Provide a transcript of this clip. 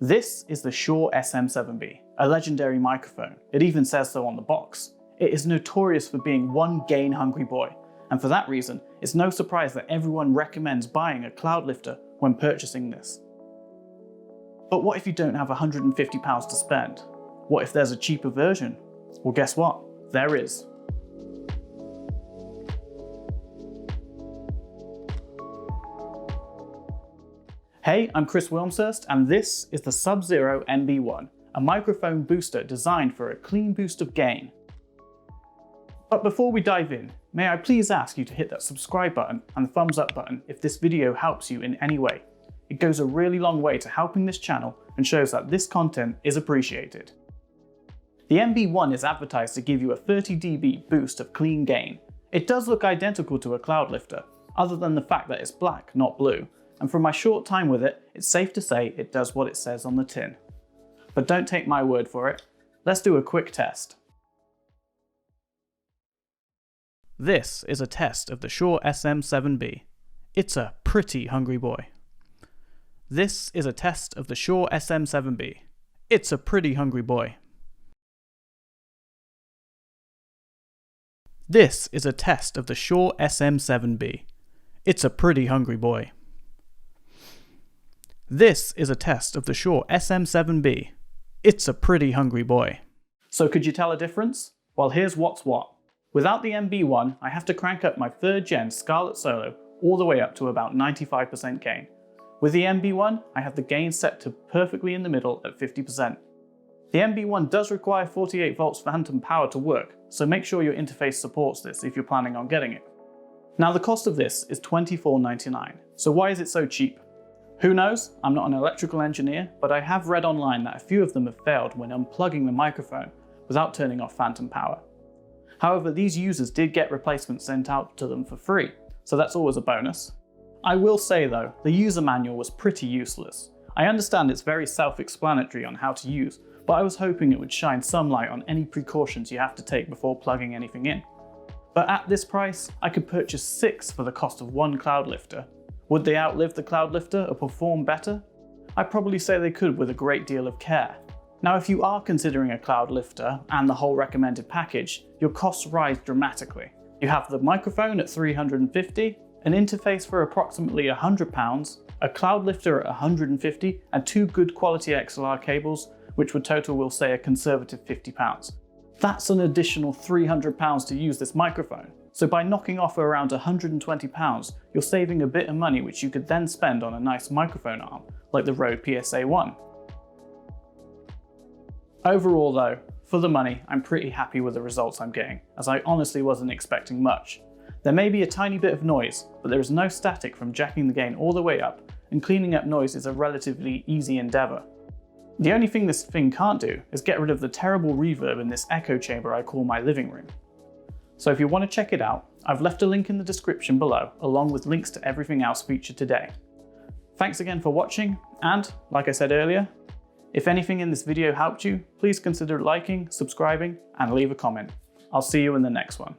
This is the Shure SM7B, a legendary microphone. It even says so on the box. It is notorious for being one gain-hungry boy, and for that reason, it's no surprise that everyone recommends buying a Cloudlifter when purchasing this. But what if you don't have £150 to spend? What if there's a cheaper version? Well, guess what? There is. Hey, I'm Chris Wilmshurst, and this is the Sub-Zero MB1, a microphone booster designed for a clean boost of gain. But before we dive in, may I please ask you to hit that subscribe button and the thumbs up button if this video helps you in any way. It goes a really long way to helping this channel and shows that this content is appreciated. The MB1 is advertised to give you a 30 dB boost of clean gain. It does look identical to a Cloudlifter, other than the fact that it's black, not blue, and from my short time with it, it's safe to say it does what it says on the tin. But don't take my word for it. Let's do a quick test. This is a test of the Shure SM7B. It's a pretty hungry boy. This is a test of the Shure SM7B. It's a pretty hungry boy. This is a test of the Shure SM7B. It's a pretty hungry boy. This is a test of the Shure SM7B. It's a pretty hungry boy. So could you tell a difference? Well, here's what's what. Without the MB1, I have to crank up my 3rd gen Scarlett Solo all the way up to about 95% gain. With the MB1, I have the gain set to perfectly in the middle at 50%. The MB1 does require 48 volts phantom power to work, so make sure your interface supports this if you're planning on getting it. Now the cost of this is $24.99, so why is it so cheap? Who knows? I'm not an electrical engineer, but I have read online that a few of them have failed when unplugging the microphone without turning off phantom power. However, these users did get replacements sent out to them for free, so that's always a bonus. I will say though, the user manual was pretty useless. I understand it's very self-explanatory on how to use, but I was hoping it would shine some light on any precautions you have to take before plugging anything in. But at this price, I could purchase 6 for the cost of one Cloudlifter. Would they outlive the Cloudlifter or perform better? I'd probably say they could with a great deal of care. Now if you are considering a Cloudlifter and the whole recommended package, your costs rise dramatically. You have the microphone at $350, an interface for approximately £100, a Cloudlifter at $150, and 2 good quality XLR cables, which would total, we'll say, a conservative £50. That's an additional £300 to use this microphone. So by knocking off around £120, you're saving a bit of money which you could then spend on a nice microphone arm, like the Rode PSA-1. Overall though, for the money, I'm pretty happy with the results I'm getting, as I honestly wasn't expecting much. There may be a tiny bit of noise, but there is no static from jacking the gain all the way up, and cleaning up noise is a relatively easy endeavour. The only thing this thing can't do is get rid of the terrible reverb in this echo chamber I call my living room. So if you want to check it out, I've left a link in the description below, along with links to everything else featured today. Thanks again for watching, and, like I said earlier, if anything in this video helped you, please consider liking, subscribing, and leave a comment. I'll see you in the next one.